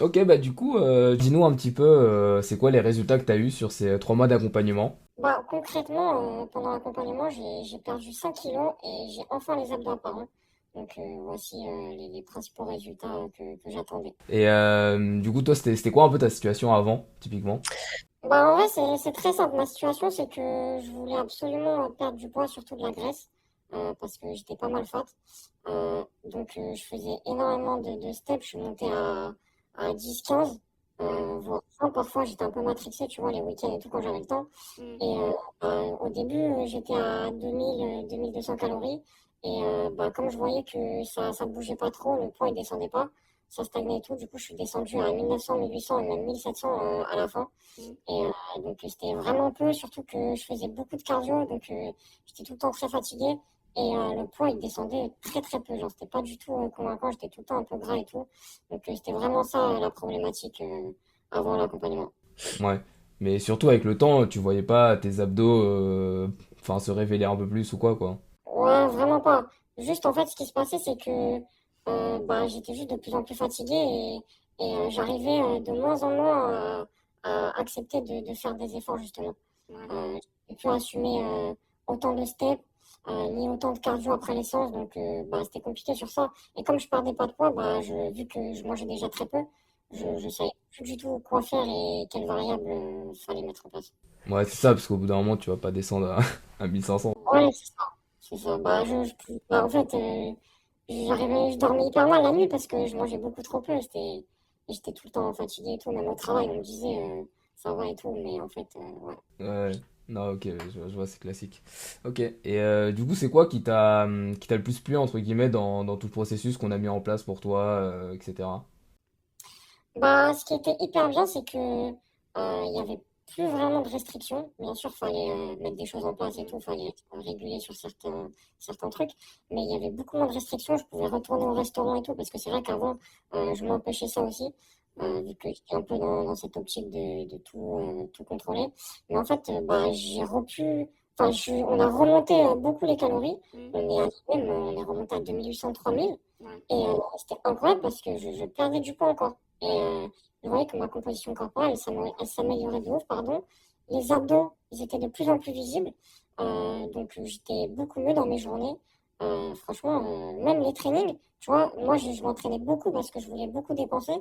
Ok, bah du coup, dis-nous un petit peu, c'est quoi les résultats que tu as eu sur ces 3 mois d'accompagnement? Bah, concrètement, pendant l'accompagnement, j'ai perdu 5 kilos et j'ai enfin les abdos apparents. Donc, voici les principaux résultats que j'attendais. Et du coup, toi, c'était quoi un peu ta situation avant, typiquement? Bah, en vrai, c'est très simple. Ma situation, c'est que je voulais absolument perdre du poids, surtout de la graisse, parce que j'étais pas mal fat. Donc, je faisais énormément de steps. Je suis montée à 10, 15, voire 20. Parfois, j'étais un peu matrixée, tu vois, les week-ends et tout, quand j'avais le temps. Et au début, j'étais à 2000, 2200 calories. Et bah, comme je voyais que ça bougeait pas trop, le poids il descendait pas, ça stagnait et tout. Du coup, je suis descendue à 1900, 1800 et même 1700 à la fin. Et donc, c'était vraiment peu, surtout que je faisais beaucoup de cardio. Donc, j'étais tout le temps très fatiguée. Et le poids, il descendait très très peu. Genre, c'était pas du tout convaincant. J'étais tout le temps un peu gras et tout. Donc, c'était vraiment ça la problématique avant l'accompagnement. Ouais. Mais surtout avec le temps, tu voyais pas tes abdos enfin se révéler un peu plus ou quoi, quoi. Ouais, vraiment pas. Juste, en fait, ce qui se passait, c'est que bah, j'étais juste de plus en plus fatiguée et j'arrivais de moins en moins à accepter de faire des efforts, justement. J'ai pu assumer autant de steps, ni autant de cardio après les séances, donc bah, c'était compliqué sur ça. Et comme je perdais pas de poids, bah, vu que je mangeais déjà très peu, je savais plus du tout quoi faire et quelles variables fallait mettre en place. Ouais, c'est ça, parce qu'au bout d'un moment, tu vas pas descendre à, à 1500. Ouais, c'est ça. C'est ça. Bah, bah, en fait, je dormais hyper mal la nuit parce que je mangeais beaucoup trop peu. J'étais tout le temps fatiguée et tout. Même au travail, on me disait ça va et tout. Mais en fait, ouais. Ouais. Non, ok, je vois, c'est classique. Ok. Et du coup, c'est quoi qui t'a le plus plu, entre guillemets, dans tout le processus qu'on a mis en place pour toi, etc. Bah, ce qui était hyper bien, c'est que il y avait plus vraiment de restrictions. Bien sûr, fallait mettre des choses en place et tout, fallait être régulier sur certains trucs, mais il y avait beaucoup moins de restrictions. Je pouvais retourner au restaurant et tout, parce que c'est vrai qu'avant, je m'empêchais ça aussi, vu que j'étais un peu dans cette optique de tout contrôler. Mais en fait, bah, j'ai repu. Enfin, on a remonté beaucoup les calories. On est remonté à 2800, 3000. Et c'était incroyable parce que je perdais du poids encore. Et je voyais que ma composition corporelle, elle s'améliorait de ouf, pardon. Les abdos, ils étaient de plus en plus visibles. Donc j'étais beaucoup mieux dans mes journées. Franchement, même les trainings, tu vois, moi je m'entraînais beaucoup parce que je voulais beaucoup dépenser.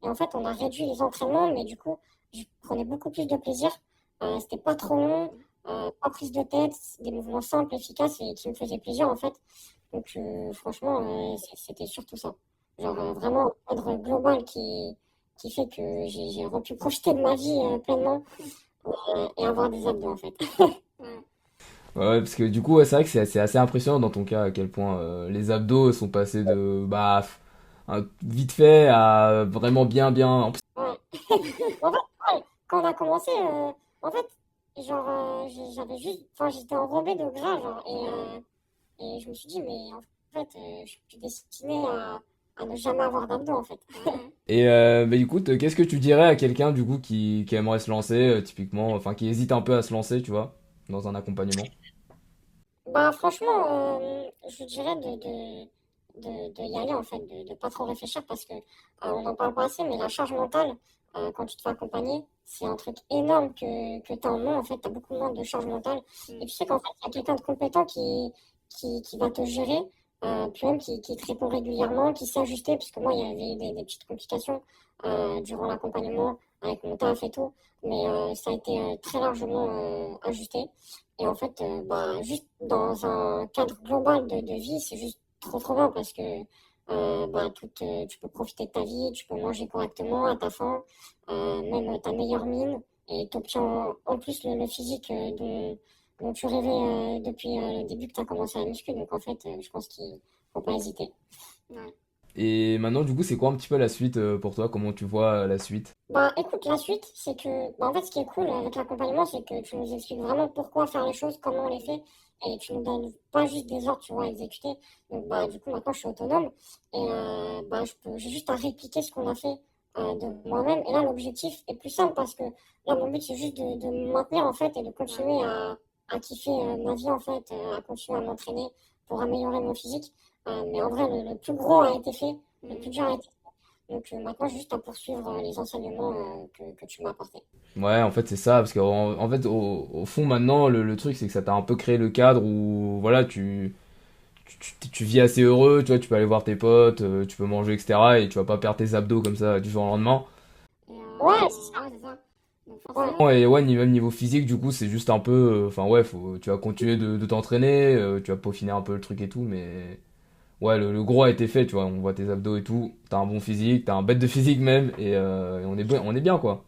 Et en fait, on a réduit les entraînements, mais du coup, je prenais beaucoup plus de plaisir. C'était pas trop long, pas prise de tête, des mouvements simples, efficaces et qui me faisaient plaisir en fait. Donc franchement, c'était surtout ça. Genre vraiment un cadre global qui fait que j'ai pu profiter de ma vie pleinement et avoir des abdos en fait. Ouais, ouais, parce que du coup, ouais, c'est vrai que c'est assez impressionnant dans ton cas à quel point les abdos sont passés de bah vite fait à vraiment bien bien. Ouais. En fait, ouais, quand on a commencé, en fait, genre j'avais juste, enfin j'étais enrobée de gras genre et je me suis dit mais en fait je suis destinée à ne jamais avoir d'abdos en fait. Et bah écoute, qu'est-ce que tu dirais à quelqu'un du coup qui aimerait se lancer, typiquement, enfin qui hésite un peu à se lancer, tu vois, dans un accompagnement? Bah franchement, je dirais de y aller en fait, de pas trop réfléchir parce que on n'en parle pas assez, mais la charge mentale, quand tu te fais accompagner, c'est un truc énorme que tu as en moins en fait, tu as beaucoup moins de charge mentale. Et tu sais qu'en fait, il y a quelqu'un de compétent qui va te gérer, puis même qui te répond régulièrement, qui sait ajuster, parce que moi, il y avait des petites complications durant l'accompagnement avec mon taf et tout, mais ça a été très largement ajusté. Et en fait, bah, juste dans un cadre global de vie, c'est juste trop trop bien parce que bah, tu peux profiter de ta vie, tu peux manger correctement à ta faim, même ta meilleure mine, et tu obtiens en plus le physique dont tu rêvais depuis le début que tu as commencé à muscu. Donc en fait, je pense qu'il faut pas hésiter. Et maintenant, du coup, c'est quoi un petit peu la suite pour toi? Comment tu vois la suite? Bah écoute, la suite, c'est que, bah, en fait, ce qui est cool avec l'accompagnement, c'est que tu nous expliques vraiment pourquoi faire les choses, comment on les fait, et tu nous donnes pas juste des ordres, tu vois, à exécuter. Donc, bah, du coup, maintenant, je suis autonome, et bah, j'ai juste à répliquer ce qu'on a fait de moi-même. Et là, l'objectif est plus simple parce que là, mon but, c'est juste de me maintenir, en fait, et de continuer à kiffer ma vie, en fait, à continuer à m'entraîner pour améliorer mon physique. Mais en vrai, le plus gros a été fait, le plus dur a été fait. Donc maintenant, juste à poursuivre les enseignements que tu m'as apportés. Ouais, en fait, c'est ça, parce qu'en fait, au fond, maintenant, le truc, c'est que ça t'a un peu créé le cadre où, voilà, tu vis assez heureux, tu vois, tu peux aller voir tes potes, tu peux manger, etc. Et tu vas pas perdre tes abdos comme ça du jour au lendemain. Ouais, c'est ça. Donc forcément, Et ouais, même niveau physique, du coup, c'est juste un peu, enfin, ouais, tu vas continuer de t'entraîner, tu vas peaufiner un peu le truc et tout, mais ouais, le gros a été fait, tu vois, on voit tes abdos et tout, t'as un bon physique, t'as un bête de physique même, et on est bien, quoi.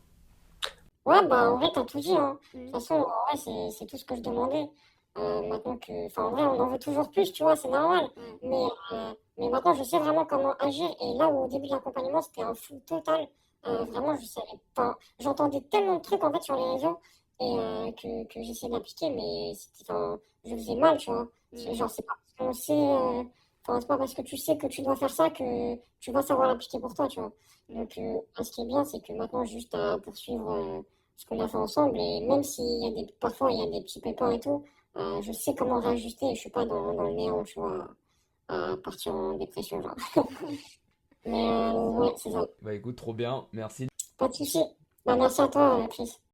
ouais, bah en vrai, t'as tout dit, hein. De toute façon, en vrai, c'est tout ce que je demandais. Maintenant que, enfin, en vrai, on en veut toujours plus, tu vois, c'est normal. Mais maintenant, je sais vraiment comment agir. Et là où au début de l'accompagnement, c'était un flou total. Vraiment, je savais pas. J'entendais tellement de trucs en fait sur les réseaux et que j'essayais d'appliquer, mais c'était, enfin, je faisais mal, tu vois. Genre, c'est pas parce qu'on sait, enfin, c'est pas parce que tu sais que tu dois faire ça que tu vas savoir l'appliquer pour toi, tu vois. Donc, ce qui est bien, c'est que maintenant, juste à poursuivre ce qu'on a fait ensemble, et même parfois il y a des petits pépins et tout, je sais comment réajuster et je suis pas dans le néant, tu vois, à partir en dépression, genre. Mais ouais, c'est ça. Bah écoute, trop bien, merci. Pas de souci. Bah, merci à toi, Chris.